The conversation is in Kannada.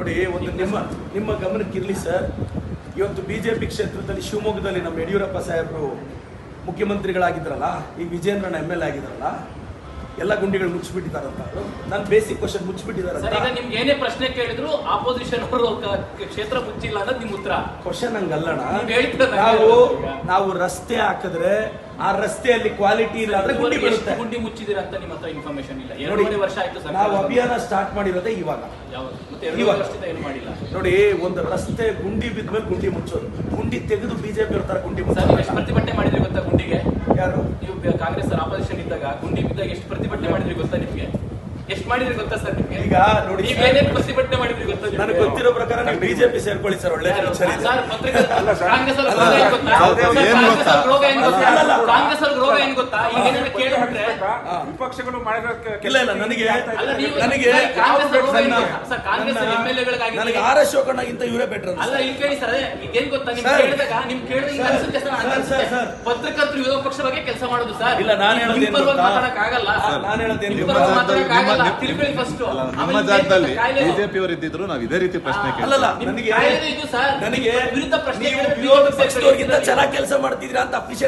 ನೋಡಿ, ಒಂದು ನಿಮ್ಮ ಗಮನಕ್ಕಿರಲಿ ಸರ್. ಇವತ್ತು ಬಿಜೆಪಿ ಕ್ಷೇತ್ರದಲ್ಲಿ ಶಿವಮೊಗ್ಗದಲ್ಲಿ ನಮ್ಮ ಯಡಿಯೂರಪ್ಪ ಸಾಹೇಬರು ಮುಖ್ಯಮಂತ್ರಿಗಳಾಗಿದ್ರಲ್ಲ, ಈಗ ವಿಜೇಂದ್ರನ MLA ಆಗಿದ್ರಲ್ಲ, ಎಲ್ಲ ಗುಂಡಿಗಳು ಮುಚ್ಚಿಬಿಟ್ಟಿದಾರಂತ. ನಾನು ಬೇಸಿಕ್ ಕ್ವಶನ್ ಮುಚ್ಚಿಬಿಟ್ಟಿದಾರಂತ. ಈಗ ನಿಮ್ಗೆ ಏನೇ ಪ್ರಶ್ನೆ ಕೇಳಿದ್ರು ಆಪೋಸಿಷನ್ ಅವರು ಕ್ಷೇತ್ರ ಮುಚ್ಚಿಲ್ಲ ಅನ್ನೋದು ನಿಮ್ ಉತ್ತರ. ಕ್ವಶನ್ ಹಂಗಲ್ಲಣ. ನಾವು ರಸ್ತೆ ಹಾಕಿದ್ರೆ ಆ ರಸ್ತೆಯಲ್ಲಿ ಕ್ವಾಲಿಟಿ ಇಲ್ಲ ಅಂದ್ರೆ ಗುಂಡಿ ಬರುತ್ತೆ. ಗುಂಡಿ ಮುಚ್ಚಿದಿರ ಅಂತ ನಿಮ್ಮ ಹತ್ರ ಇನ್ಫಾರ್ಮೇಶನ್ ಇಲ್ಲ. 2.5 ವರ್ಷ ಆಯ್ತು ಸರ್. ನಾವು ಅಭಿಯಾನ ಸ್ಟಾರ್ಟ್ ಮಾಡಿರೋದೇ ಇವಾಗ. ಮತ್ತೆ 2 ವರ್ಷದಿಂದ ಏನು ಮಾಡಿಲ್ಲ. ನೋಡಿ, ಒಂದು ರಸ್ತೆ ಗುಂಡಿ ಬಿದ್ಮೇಲೆ ಗುಂಡಿ ಮುಚ್ಚೋದು. ಗುಂಡಿ ತೆಗೆದು ಬಿಜೆಪಿ ಇರ್ತಾರೆ ಗುಂಡಿ ಮುಚ್ಚೋದು. ನೀವು ಎಷ್ಟು ಪ್ರತಿಭಟನೆ ಮಾಡಿದ್ರಿ ಗೊತ್ತಾ ಗುಂಡಿಗೆ? ಯಾರು? ನೀವು ಕಾಂಗ್ರೆಸ್ ಆಪೋಸಿಷನ್ ಇದ್ದಾಗ ಗುಂಡಿ ಬಿದ್ದಾಗ ಎಷ್ಟು ಪ್ರತಿಭಟನೆ ಮಾಡಿದ್ರಿ ಗೊತ್ತಾ ನಿಮ್ಗೆ? ಎಷ್ಟು ಮಾಡಿದ್ರಿ ಗೊತ್ತಾ ಸರ್ ನಿಮ್ಗೆ? ಈಗ ನೋಡಿ, ಏನೇನು ಪ್ರತಿಭಟನೆ ಮಾಡಿದ್ರಿ ಗೊತ್ತಾ? ನನಗೆ ಗೊತ್ತಿರೋ ಪ್ರಕಾರ ನೀವು ಬಿಜೆಪಿ ಸೇರ್ಕೊಳ್ಳಿ ಸರ್. ಒಳ್ಳೆ ಕಾಂಗ್ರೆಸ್ ರೋಗ ಏನ್ ಗೊತ್ತಾ? ಈಗ ಕೇಳಿದ್ರೆ ವಿಪಕ್ಷಗಳು ಮಾಡಿರೋಕೆ ಇಲ್ಲ ನನಗೆ ನನಗೆ ಆರ್ ಅಶೋಕಣ್ಣಗಿಂತ ಇವರೇ ಬೆಟರ್ ಅಲ್ಲ. ಇಲ್ಲಿ ಕೇಳಿ ಸರ್, ಇದೇನ್ ಗೊತ್ತಾ? ನಿಮ್ ಕೇಳಿದಾಗ ಪತ್ರಕರ್ತರು ವಿರೋಧ ಪಕ್ಷ ಬಗ್ಗೆ ಕೆಲಸ ಮಾಡೋದು ಸರ್. ಇಲ್ಲ, ನಾನು ಮಾತಾಡಕ್ಕಾಗಲ್ಲ. ನಮ್ಮ ಜಾಗದಲ್ಲಿ ಬಿಜೆಪಿ ಅವರು ಇದ್ದಿದ್ರು ನಾವು ಇದೇ ರೀತಿ ಪ್ರಶ್ನೆ ನನಗೆ ವಿರುದ್ಧ ಪ್ರಶ್ನೆ ಚೆನ್ನಾಗಿ ಕೆಲಸ ಮಾಡ್ತಿದ್ದೀರಾ ಅಂತ ಅಪ್ರಿಷಿಯೇಟ್